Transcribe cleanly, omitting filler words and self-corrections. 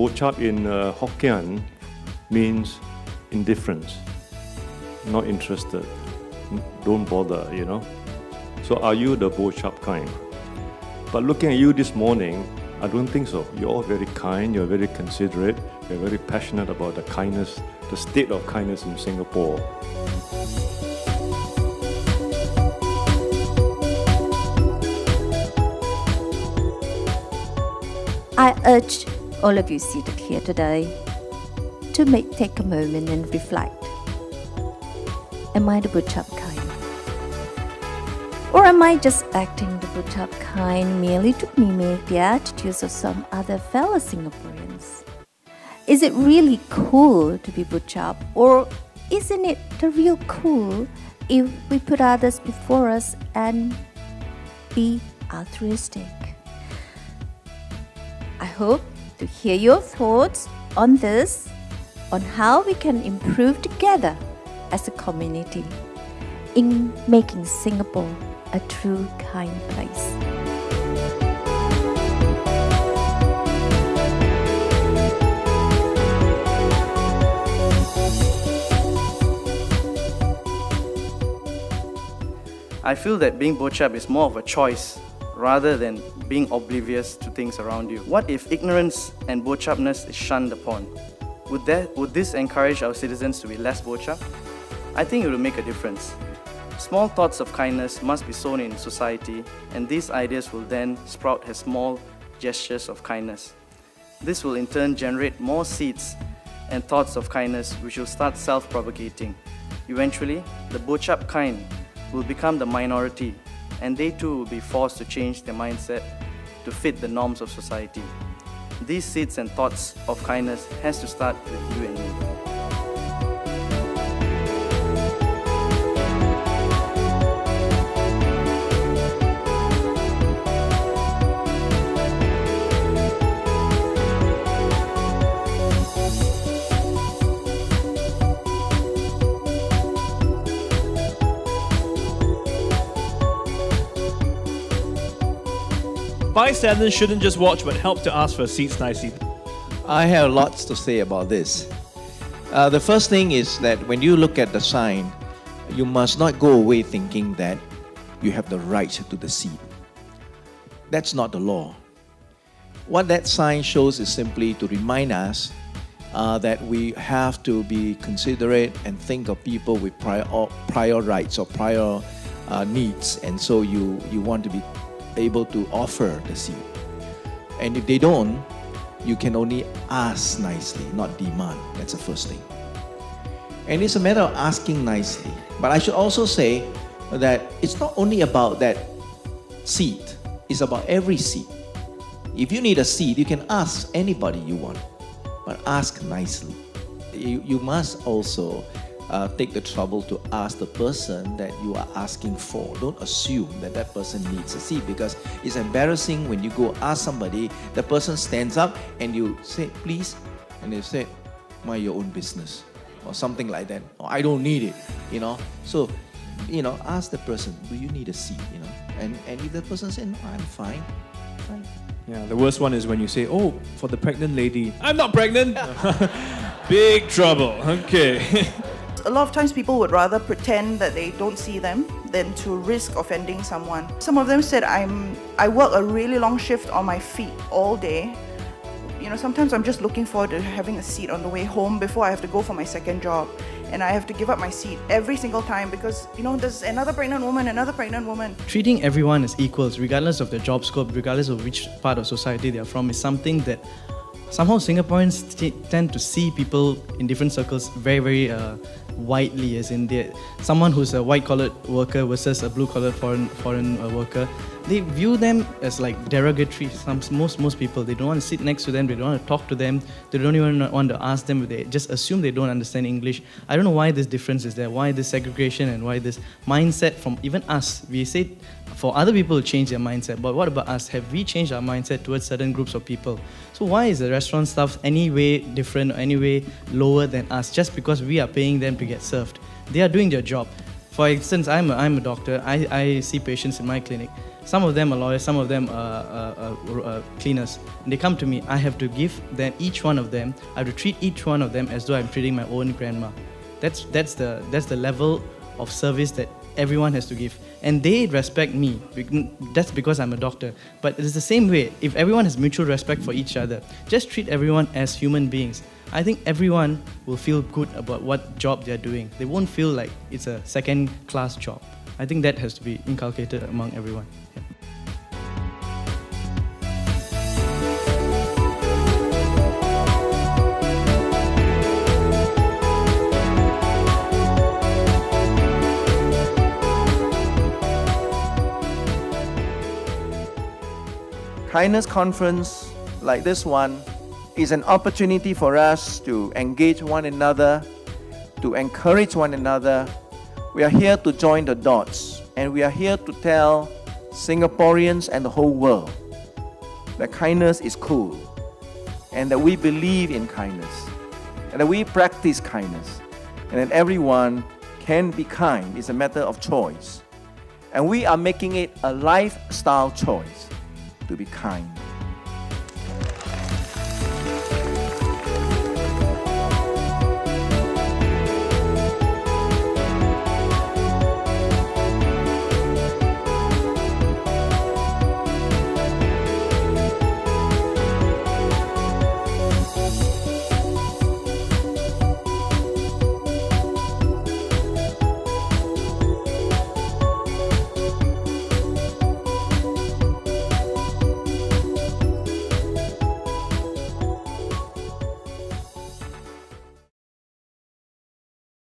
bo-chup in Hokkien means indifference, not interested, don't bother, So are you the bo-chup kind? But looking at you this morning, I don't think so. You're all very kind, you're very considerate, you're very passionate about the kindness, the state of kindness in Singapore. I urge all of you seated here today to take a moment and reflect. Am I the bo-chup kind? Or am I just acting the bo-chup kind merely to mimic the attitudes of some other fellow Singaporeans? Is it really cool to be bo-chup, or isn't it the real cool if we put others before us and be altruistic? I hope to hear your thoughts on this, on how we can improve together as a community in making Singapore a true kind place. I feel that being bo-chup is more of a choice rather than being oblivious to things around you. What if ignorance and bo-chupness is shunned upon? Would this encourage our citizens to be less bo-chup? I think it will make a difference. Small thoughts of kindness must be sown in society, and these ideas will then sprout as small gestures of kindness. This will in turn generate more seeds and thoughts of kindness, which will start self-propagating. Eventually, the bo-chup kind will become the minority, and they too will be forced to change their mindset to fit the norms of society. These seeds and thoughts of kindness has to start with you and me. Bystanders shouldn't just watch but help to ask for seats nicely. I have lots to say about this. The first thing is that when you look at the sign, you must not go away thinking that you have the right to the seat. That's not the law. What that sign shows is simply to remind us that we have to be considerate and think of people with prior rights or prior needs, and so you want to be able to offer the seat. And if they don't, you can only ask nicely, not demand. That's the first thing. And it's a matter of asking nicely. But I should also say that it's not only about that seat, it's about every seat. If you need a seat, you can ask anybody you want, but ask nicely. You must also take the trouble to ask the person that you are asking for. Don't assume that that person needs a seat, because it's embarrassing when you go ask somebody, the person stands up and you say, please, and they say, mind your own business, or something like that. Or, I don't need it, So, ask the person, do you need a seat, And if the person says, no, I'm fine. Yeah, the worst one is when you say, oh, for the pregnant lady. I'm not pregnant! Big trouble, okay. A lot of times people would rather pretend that they don't see them than to risk offending someone. Some of them said, I work a really long shift on my feet all day. Sometimes I'm just looking forward to having a seat on the way home before I have to go for my second job. And I have to give up my seat every single time because, there's another pregnant woman. Treating everyone as equals, regardless of their job scope, regardless of which part of society they are from, is something that somehow Singaporeans tend to see people in different circles very, very widely, as in someone who's a white-collar worker versus a blue-collar foreign worker. They view them as like derogatory. Most people, they don't want to sit next to them, they don't want to talk to them, they don't even want to ask them, they just assume they don't understand English. I don't know why this difference is there, why this segregation and why this mindset from even us. We say for other people to change their mindset, but what about us? Have we changed our mindset towards certain groups of people? So why is the restaurant staff any way different or any way lower than us just because we are paying them to get served? They are doing their job. For instance, I'm a doctor, I see patients in my clinic. Some of them are lawyers, some of them are cleaners. And they come to me, I have to give them, each one of them, I have to treat each one of them as though I'm treating my own grandma. That's the level of service that everyone has to give. And they respect me. That's because I'm a doctor. But it's the same way. If everyone has mutual respect for each other, just treat everyone as human beings. I think everyone will feel good about what job they're doing. They won't feel like it's a second-class job. I think that has to be inculcated among everyone. Yeah. Kindness conference like this one is an opportunity for us to engage one another, to encourage one another. We are here to join the dots, and we are here to tell Singaporeans and the whole world that kindness is cool, and that we believe in kindness, and that we practice kindness, and that everyone can be kind. It's a matter of choice. And we are making it a lifestyle choice to be kind.